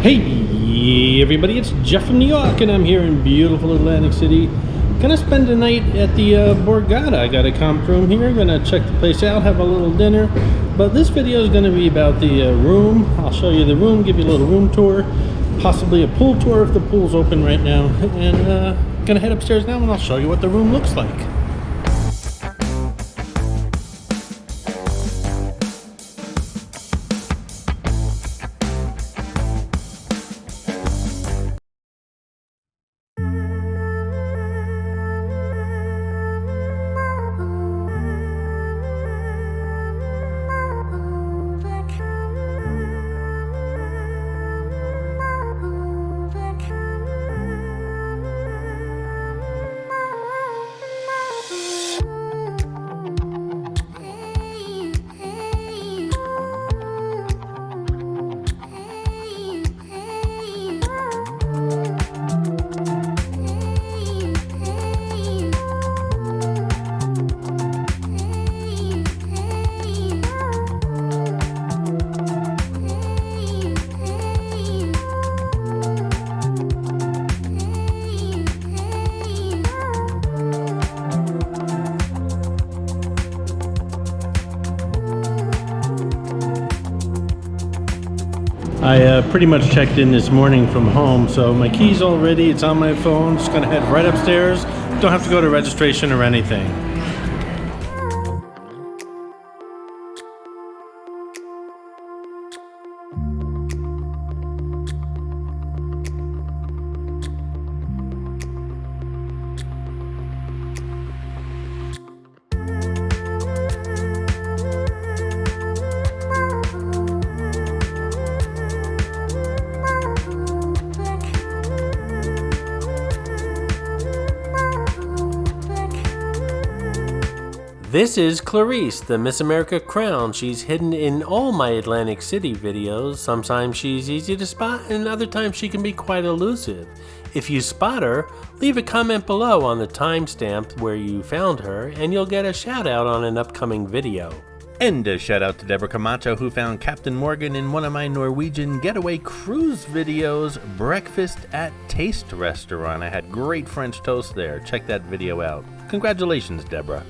Hey everybody, it's Jeff from New York and I'm here in beautiful Atlantic City. Gonna spend the night at the Borgata. I got a comp room here, gonna check the place out, have a little dinner. But this video is gonna be about the room. I'll show you the room, give you a little room tour, possibly a pool tour if the pool's open right now. And gonna head upstairs now and I'll show you what the room looks like. I pretty much checked in this morning from home, so my key's all ready, it's on my phone, just gonna head right upstairs. Don't have to go to registration or anything. This is Clarice, the Miss America crown. She's hidden in all my Atlantic City videos. Sometimes she's easy to spot and other times she can be quite elusive. If you spot her, leave a comment below on the timestamp where you found her and you'll get a shout out on an upcoming video. And a shout out to Deborah Camacho who found Captain Morgan in one of my Norwegian getaway cruise videos, Breakfast at Taste Restaurant. I had great French toast there. Check that video out. Congratulations, Deborah.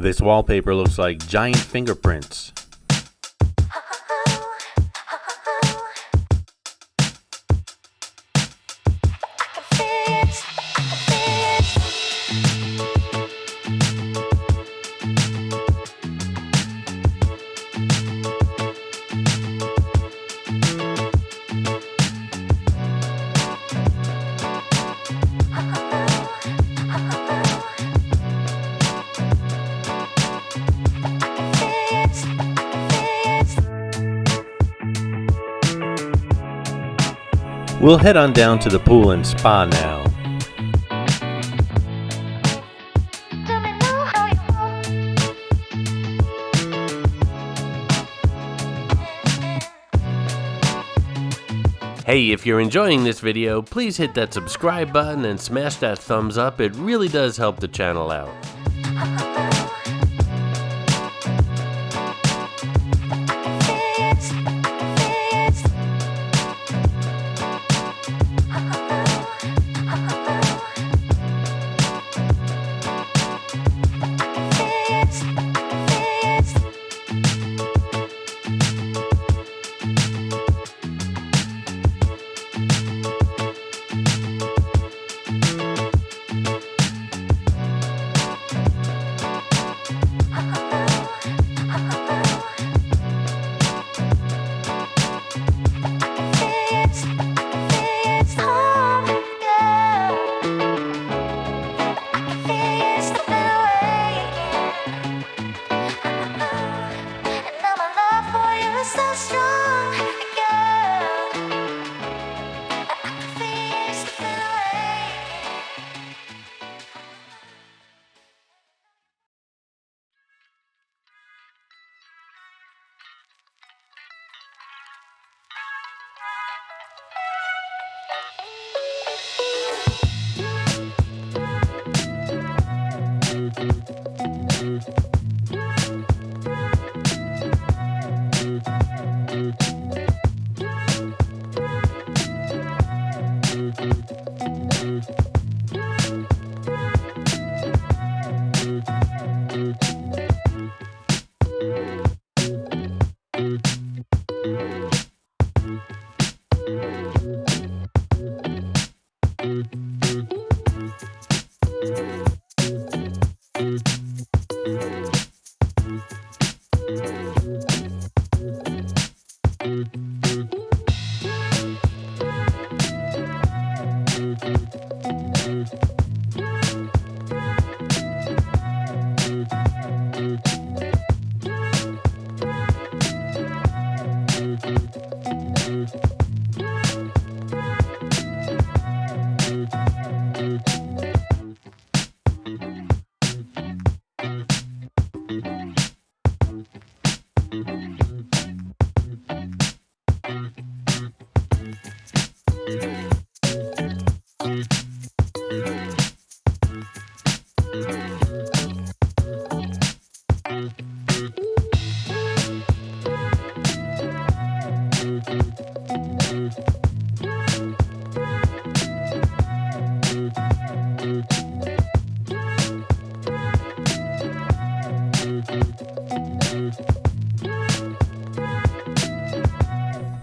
this wallpaper looks like giant fingerprints. We'll head on down to the pool and spa now. Hey, if you're enjoying this video, please hit that subscribe button and smash that thumbs up. It really does help the channel out.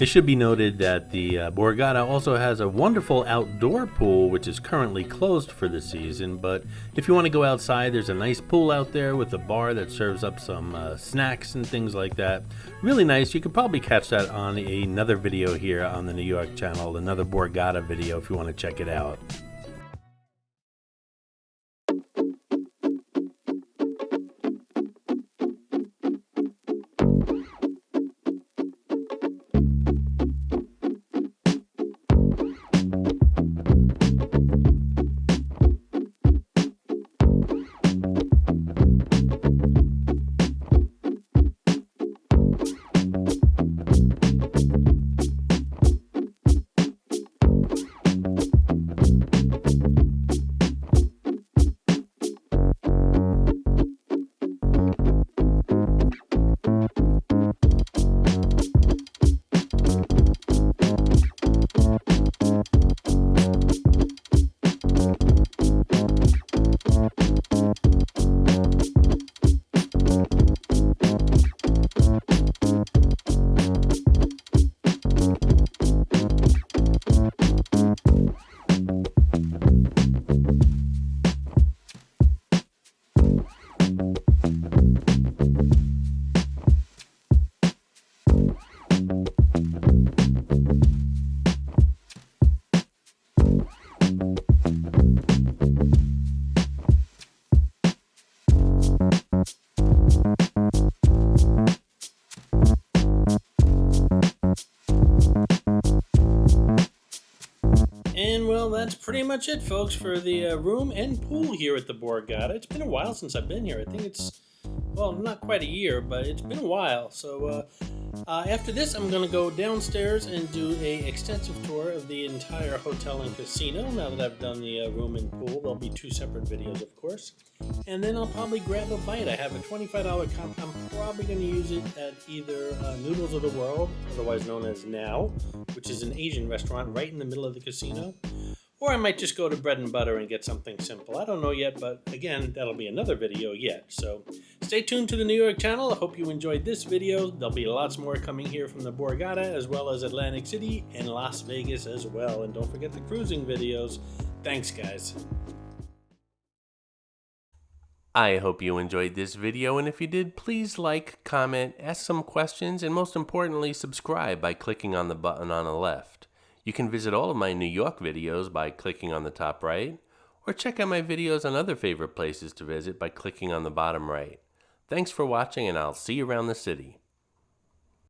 It should be noted that the Borgata also has a wonderful outdoor pool, which is currently closed for the season. But if you want to go outside, there's a nice pool out there with a bar that serves up some snacks and things like that. Really nice. You could probably catch that on another video here on the New York channel, another Borgata video if you want to check it out. And well, that's pretty much it, folks, for the room and pool here at the Borgata. It's been a while since I've been here. I think it's, well, not quite a year, but it's been a while. So after this, I'm going to go downstairs and do a extensive tour of the entire hotel and casino. Now that I've done the room and pool, there'll be two separate videos, of course. And then I'll probably grab a bite. I have a $25 comp. I'm probably going to use it at either Noodles of the World, otherwise known as Now, which is an Asian restaurant right in the middle of the casino. Or I might just go to Bread and Butter and get something simple. I don't know yet, but again, that'll be another video yet. So stay tuned to the New York channel. I hope you enjoyed this video. There'll be lots more coming here from the Borgata, as well as Atlantic City and Las Vegas as well. And don't forget the cruising videos. Thanks, guys. I hope you enjoyed this video, and if you did, please like, comment, ask some questions, and most importantly, subscribe by clicking on the button on the left. You can visit all of my New York videos by clicking on the top right, or check out my videos on other favorite places to visit by clicking on the bottom right. Thanks for watching, and I'll see you around the city.